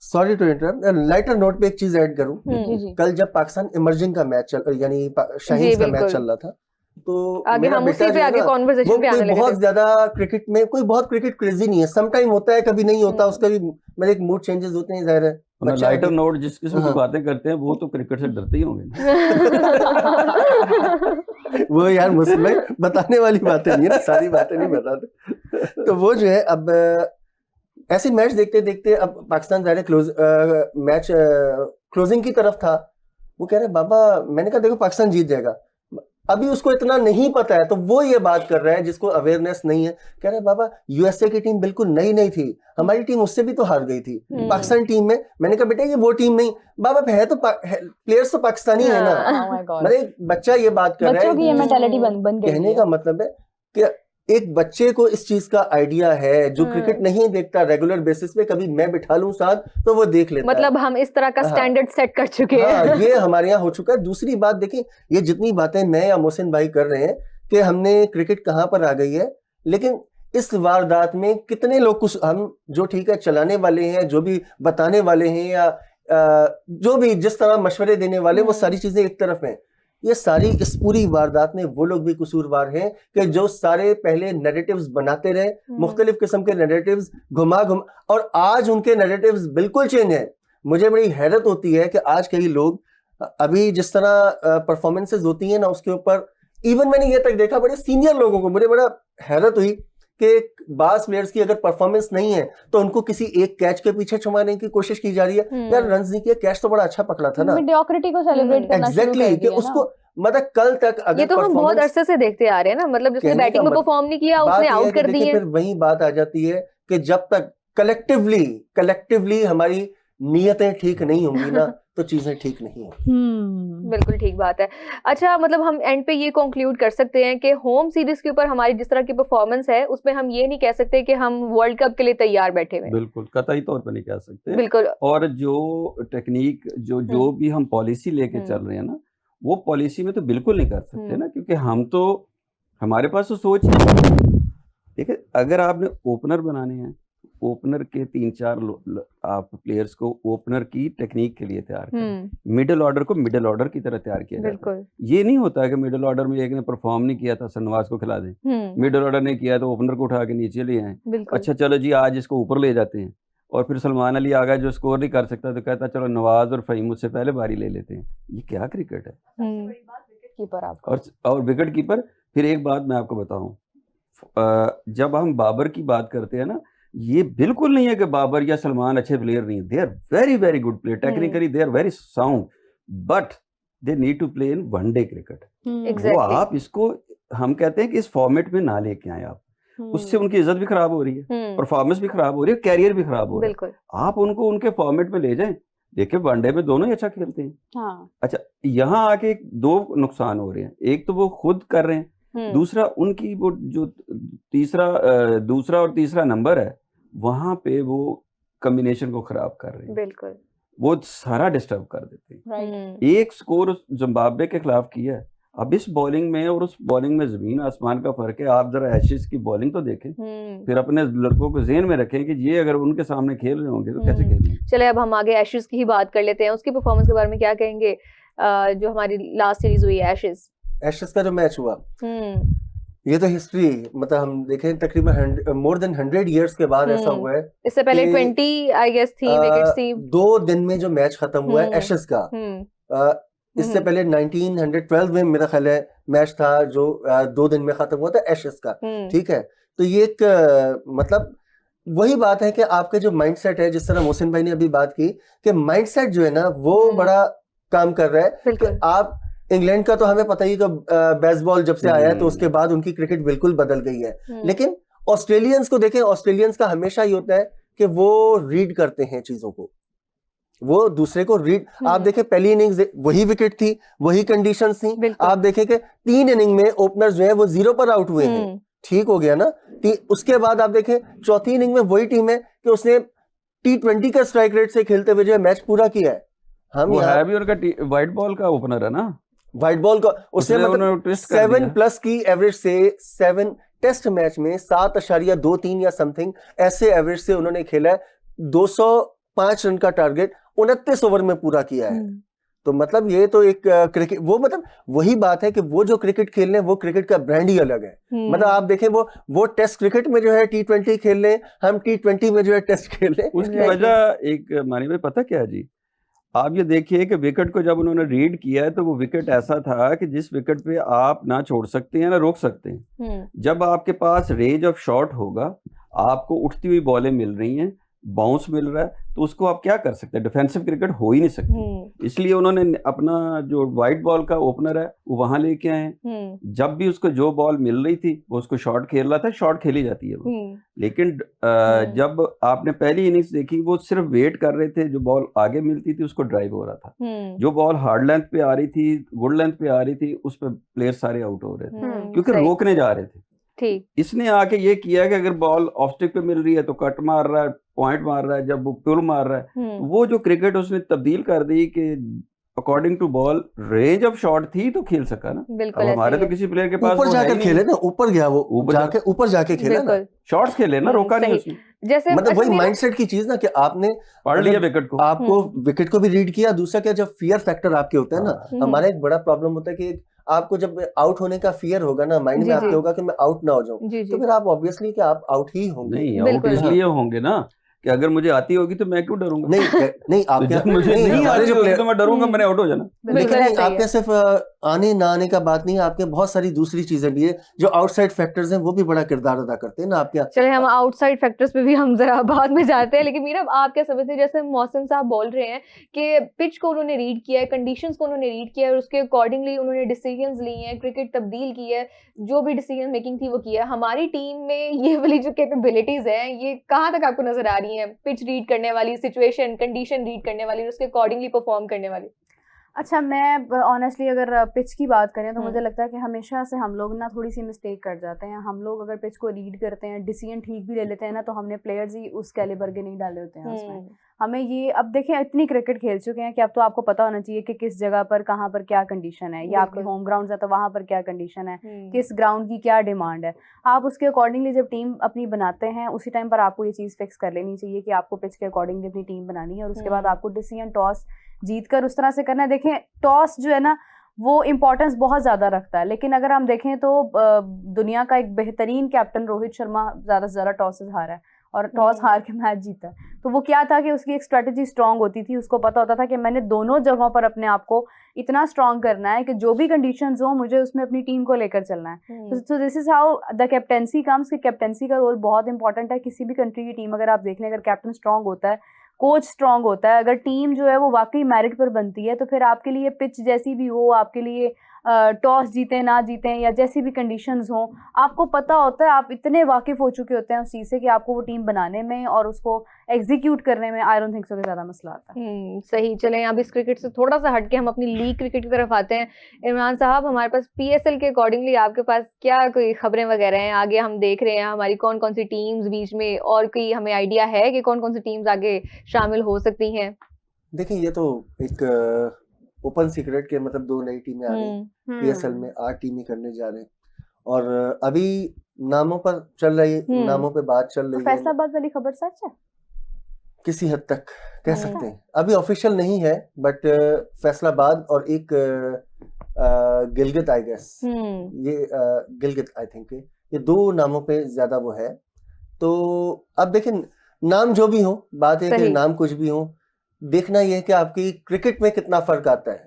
Sorry to interrupt, lighter note पे एक चीज ऐड करूं। जी जी कल जब पाकिस्तान इमर्जिंग का मैच यानी जी शाहीन का मैच बिल्कुल। चल रहा था, तो आगे मेरा हम बेटा उसी पे जो है आगे ना, वो कॉन्वर्सेशन पे कोई आने लगे बहुत थे। ज्यादा क्रिकेट में कोई बहुत क्रिकेट क्रेजी नहीं है। सम टाइम होता है, कभी नहीं होता, उसका भी मेरे एक मूड चेंजेस होते हैं, जाहिर है मतलब बच्चा है लाइटर अभी। नोट जिस किस्म की हाँ बातें करते हैं वो तो क्रिकेट से डरते ही होंगे ना। वो यार मुझसे बताने वाली बातें नहीं है ना, सारी बातें नहीं बताते। तो वो जो है अब ऐसे मैच देखते देखते अब पाकिस्तान जाहिर है मैच क्लोजिंग की तरफ था। वो कह रहे बाबा, मैंने कहा देखो पाकिस्तान जीत जाएगा। अभी उसको इतना नहीं पता है, तो वो ये बात कर रहा है जिसको अवेयरनेस नहीं है। कह रहे बाबा यूएसए की टीम बिल्कुल नई नहीं थी, हमारी टीम उससे भी तो हार गई थी पाकिस्तान टीम में। मैंने कहा बेटा ये वो टीम नहीं, बाबा है तो प्लेयर्स तो पाकिस्तानी है ना। Oh my God। मतलब एक बच्चा ये बात कर रहा बच्चों है की ये मेंटालिटी बन गई कहने है। का मतलब है कि एक बच्चे को इस चीज का आइडिया है, जो क्रिकेट नहीं देखता रेगुलर बेसिस पे, कभी मैं बिठा लूं साथ तो वो देख लेता मतलब है। हम इस तरह का हाँ। स्टैंडर्ड सेट कर चुके हैं। हाँ, ये हमारे यहाँ हो चुका है। दूसरी बात देखिए, ये जितनी बातें मैं या मोहसिन भाई कर रहे हैं कि हमने क्रिकेट कहाँ पर आ गई है, लेकिन इस वारदात में कितने लोग, कुछ हम जो ठीक है चलाने वाले हैं, जो भी बताने वाले हैं, या जो भी जिस तरह मशवरे देने वाले, वो सारी चीजें एक तरफ हैं। ये सारी इस पूरी वारदात में वो लोग भी कसूरवार हैं कि जो सारे पहले नैरेटिव्स बनाते रहे, मुख्तलिफ किस्म के नैरेटिव्स घुमा, और आज उनके नैरेटिव्स बिल्कुल चेंज हैं। मुझे बड़ी हैरत होती है कि आज कई लोग अभी जिस तरह परफॉर्मेंसेज होती हैं ना, उसके ऊपर इवन मैंने ये तक देखा बड़े सीनियर लोगों को, मुझे बड़ा हैरत हुई कि बास प्लेयर्स की अगर परफॉर्मेंस नहीं है तो उनको किसी एक कैच के पीछे छुपाने की कोशिश की जा रही है। यार रन नहीं किया, कैच तो बड़ा अच्छा पकड़ा था ना। मीडियोक्रिटी को सेलिब्रेट करना शुरू एग्जैक्टली कर कि दिया उसको ना। मतलब कल तक अगर ये तो हम बहुत अरसे से देखते आ रहे हैं ना, मतलब जिसने कहने का बैटिंग में परफॉर्म नहीं किया उसने आउट कर दी है। फिर वही बात आ जाती है कि जब तक कलेक्टिवली हमारी नीयतें ठीक नहीं होंगी ना तो चीजें ठीक नहीं होंगी। बिल्कुल ठीक बात है। अच्छा, मतलब हम एंड पे ये कंक्लूड कर सकते हैं कि होम सीरीज के ऊपर हमारी जिस तरह की परफॉर्मेंस है, उसमें हम ये नहीं कह सकते कि हम वर्ल्ड कप के लिए तैयार बैठे हुए। बिल्कुल कतई तौर पर नहीं कह सकते। बिल्कुल। और जो टेक्निक जो भी हम पॉलिसी लेके चल रहे हैं ना, वो पॉलिसी में तो बिल्कुल नहीं कर सकते ना, क्योंकि हम तो, हमारे पास तो सोच देखिए, अगर आपने ओपनर बनाने हैं, ओपनर के 3-4 आप प्लेयर्स को ओपनर की टेक्निक के लिए तैयार करें, मिडिल ऑर्डर को मिडिल ऑर्डर की तरह तैयार किया जाता है। ये नहीं होता है कि मिडिल ऑर्डर में एक ने परफॉर्म नहीं किया था सरनवाज को खिला दें, मिडिल ऑर्डर ने किया तो ओपनर को उठा के नीचे ले आए, अच्छा चलो जी आज इसको ऊपर ले जाते हैं, और फिर सलमान अली आ गया जो स्कोर नहीं कर सकता तो कहता चलो नवाज और फहीम उससे पहले बारी ले लेते हैं। ये क्या क्रिकेट है। और विकेट कीपर, फिर एक बात मैं आपको बताऊं, जब हम बाबर की बात करते हैं ना, ये बिल्कुल नहीं है कि बाबर या सलमान अच्छे प्लेयर नहीं है, they are very very good player, technically they are very sound, but they need to play in one day cricket. वो आप इसको, हम कहते हैं कि इस फॉर्मेट में ना लेके आए आप, उससे उनकी इज्जत भी खराब हो रही है, परफॉर्मेंस भी खराब हो रही है, कैरियर भी खराब हो रहा है। आप उनको उनके फॉर्मेट में ले जाएं, देखिए वनडे में दोनों ही अच्छा खेलते हैं। हाँ। अच्छा, यहाँ आके 2 नुकसान हो रहे हैं, एक तो वो खुद कर रहे हैं, दूसरा उनकी वो जो दूसरा और तीसरा नंबर है, वहां पे वो कॉम्बिनेशन को खराब कर रहे हैं। बिल्कुल, वो सारा डिस्टर्ब कर देते हैं। एक स्कोर जिम्बाब्वे के खिलाफ किया है, अब इस बॉलिंग में और उस बॉलिंग में जमीन आसमान का फर्क है। आप जरा एशेज की बॉलिंग तो देखें, फिर अपने लड़कों को ज़हन में रखें कि ये अगर उनके सामने खेल रहे होंगे तो कैसे खेलेंगे। चले अब हम आगे एशेज की ही बात कर लेते हैं, उसकी परफॉर्मेंस के बारे में क्या कहेंगे। जो हमारी लास्ट सीरीज हुई है एशेज का जो मैच हुआ, ये तो हिस्ट्री, मतलब हम देखें तकरीबन मोर देन 100 इयर्स के बाद ऐसा हुआ है। इससे पहले 20 आई गेस थी विकेट्स थी। 2 दिन में जो मैच खत्म हुआ है एशेज का, इससे पहले 1912 में मेरा ख्याल है मैच था जो 2 दिन में खत्म हुआ था एशेज का। ठीक है, तो ये एक मतलब वही बात है कि आपके जो माइंडसेट है, जिस तरह मोहसिन भाई ने अभी बात की कि माइंडसेट जो है ना वो बड़ा काम कर रहा है। कि आप इंग्लैंड का तो हमें पता ही कि बेसबॉल जब से आया है तो उसके बाद उनकी क्रिकेट बिल्कुल बदल गई है, लेकिन ऑस्ट्रेलियंस को देखें, ऑस्ट्रेलियंस का हमेशा ही होता है कि वो रीड करते हैं चीजों को, वो दूसरे को रीड। आप देखें पहली इनिंग्स वही विकेट थी, वही कंडीशंस थी। आप देखें कि 3 इनिंग में ओपनर्स जो है वो 0 पर आउट हुए हैं, ठीक हो गया ना। उसके बाद आप देखें चौथी इनिंग में वही टीम है कि उसने T20 का स्ट्राइक रेट से खेलते हुए जो है मैच पूरा किया है। हम वो है भी उनका व्हाइट बॉल का ओपनर है ना, व्हाइट बॉल का उसने मतलब 7+ की एवरेज से 7 टेस्ट मैच में 7.23 या समथिंग ऐसे एवरेज से उन्होंने खेला है। 5 रन का टारगेट 29 ओवर में पूरा किया है। तो मतलब ये तो एक क्रिकेट, वो मतलब वही बात है कि वो जो क्रिकेट खेल रहे हैं वो क्रिकेट का ब्रांड ही अलग है। मतलब आप देखें वो टेस्ट क्रिकेट में जो है T20 खेल रहे हैं, हम T20 में जो है टेस्ट खेल रहे हैं। उसकी वजह एक मानी भाई पता क्या है जी, आप ये देखिए कि विकेट को जब उन्होंने रीड किया है तो वो विकेट ऐसा था कि जिस विकेट पे आप ना छोड़ सकते हैं ना रोक सकते हैं। जब आपके पास रेंज ऑफ शॉट होगा, आपको उठती हुई बॉलें मिल रही हैं, बाउंस मिल रहा है, तो उसको आप क्या कर सकते हैं? डिफेंसिव क्रिकेट हो ही नहीं सकती। इसलिए उन्होंने अपना जो वाइट बॉल का ओपनर है वो वहां लेके आए। जब भी उसको जो बॉल मिल रही थी वो उसको शॉट खेल रहा था, शॉट खेली जाती है वो। लेकिन जब आपने पहली इनिंग्स देखी, वो सिर्फ वेट कर रहे थे, जो बॉल आगे मिलती थी उसको ड्राइव हो रहा था, जो बॉल हार्ड लेंथ पे आ रही थी, गुड लेंथ पे आ रही थी, उस पर प्लेयर सारे आउट हो रहे थे क्योंकि रोकने जा रहे थे। ठीक, इसने आके ये किया कि अगर बॉल ऑफ स्टिक पे मिल रही है तो कट मार रहा है, पॉइंट मार रहा है, जब वो पुल मार रहा है, वो जो क्रिकेट उसने तब्दील कर दी कि according to ball range of shot थी तो खेल सका ना। बिल्कुल, अब हमारे तो किसी प्लेयर के पास ऊपर जाकर खेले ना, ऊपर गया वो, ऊपर जाके खेला ना, शॉट्स खेले ना, रोका नहीं उसने। जैसे मतलब वही माइंडसेट की चीज ना कि आपने पढ़ लिया विकेट को, आपको विकेट को भी रीड किया। दूसरा क्या, जब फियर फैक्टर आपके होता है ना, हमारा एक बड़ा प्रॉब्लम होता है कि आपको जब आउट होने का फियर होगा ना, माइंड में आपके होगा कि मैं आउट ना हो जाऊं, तो फिर आप ऑब्वियसली कि आप आउट ही होंगे। नहीं, आउट इसलिए होंगे ना कि अगर मुझे आती होगी तो मैं क्यों डरूंगा? नहीं आपके मुझे नहीं आती होगी तो मैं डरूंगा, मैंने आउट हो जाना। लेकिन नहीं, आपके सिर्फ आने ना आने का बात नहीं है, आपके बहुत सारी दूसरी चीजें भी है जो आउटसाइड फैक्टर्स हैं, वो भी बड़ा किरदार अदा करते हैं ना आपके। चले हम आउटसाइड फैक्टर्स पे भी हम जरा बाद में जाते हैं, लेकिन मीरा आप क्या समझते हैं, जैसे मौसम साहब बोल रहे हैं कि पिच को उन्होंने रीड किया है, कंडीशंस को उन्होंने रीड किया है और उसके अकॉर्डिंगली उन्होंने डिसीजंस लिए हैं, क्रिकेट तब्दील की है, जो भी डिसीजन मेकिंग थी वो किया है। हमारी टीम में ये वाली जो कैपेबिलिटीज हैं ये कहाँ तक आपको नजर आ रही हैं? पिच रीड करने वाली, सिचुएशन कंडीशन रीड करने वाली, उसके अकॉर्डिंगली परफॉर्म करने वाली। अच्छा, मैं ऑनेस्टली अगर पिच की बात करें तो मुझे लगता है कि हमेशा से हम लोग ना थोड़ी सी मिस्टेक कर जाते हैं। हम लोग अगर पिच को रीड करते हैं, डिसीजन ठीक भी ले लेते हैं ना, तो हमने प्लेयर्स ही उस कैलिबर के नहीं डाले होते हैं उसमें। हमें ये, अब देखें इतनी क्रिकेट खेल चुके हैं कि अब तो आपको पता होना चाहिए कि किस जगह पर कहाँ पर क्या कंडीशन है, या आपके होम ग्राउंड है तो वहाँ पर क्या कंडीशन है, किस ग्राउंड की क्या डिमांड है। आप उसके अकॉर्डिंगली जब टीम अपनी बनाते हैं, उसी टाइम पर आपको ये चीज़ फिक्स कर लेनी चाहिए कि आपको पिच के अकॉर्डिंगली अपनी टीम बनानी है, और उसके बाद आपको डिसीजन टॉस जीतकर उस तरह से करना है। देखें, टॉस जो है ना वो इम्पोर्टेंस बहुत ज़्यादा रखता है, लेकिन अगर हम देखें तो दुनिया का एक बेहतरीन कैप्टन रोहित शर्मा ज़्यादा से ज़्यादा टॉसेस हारा है और टॉस हार के मैच जीता है। तो वो क्या था कि उसकी एक स्ट्रेटजी स्ट्रांग होती थी, उसको पता होता था कि मैंने दोनों जगहों पर अपने आप को इतना स्ट्रांग करना है कि जो भी कंडीशंस हो मुझे उसमें अपनी टीम को लेकर चलना है। तो this is how the captaincy comes, कि कैप्टेंसी का रोल बहुत इंपॉर्टेंट है। किसी भी कंट्री की टीम अगर आप देख लें, अगर कैप्टन स्ट्रांग होता है, कोच स्ट्रांग होता है, अगर टीम जो है वो वाकई मेरिट पर बनती है, तो फिर आपके लिए पिच जैसी भी हो, आपके लिए टॉस जीते ना जीते या जैसी भी कंडीशंस हो, आपको पता होता है, आप इतने वाकिफ हो चुके होते हैं उस चीज़ से कि आपको वो टीम बनाने में और उसको एग्जीक्यूट करने में आई डोंट थिंक सो कि ज़्यादा मसला आता है। सही। चलें अब इस क्रिकेट से थोड़ा सा हट के हम अपनी लीग क्रिकेट की तरफ आते हैं। इमरान साहब, हमारे पास PSL के अकॉर्डिंगली आपके पास क्या कोई खबरें वगैरह हैं? आगे हम देख रहे हैं हमारी कौन कौन सी टीम्स बीच में, और कोई हमें आइडिया है कि कौन कौन सी टीम्स आगे शामिल हो सकती हैं? देखिए, ये तो एक ओपन सीक्रेट के मतलब 2 नई टीमें आ रही PSL में, 8 टीमें करने जा रहे हैं, और अभी नामों पर चल रही, नामों पे बात चल रही है। फैसलाबाद वाली खबर सच है? किसी हद तक कह सकते हैं, अभी ऑफिशियल नहीं है, बट फैसलाबाद और एक गिलगित, आई गेस ये गिलगित, आई थिंक ये 2 नामों पे ज्यादा वो है। तो अब देखें, नाम जो भी हो, बात है कि नाम कुछ भी हो, देखना यह है कि आपकी क्रिकेट में कितना फर्क आता है।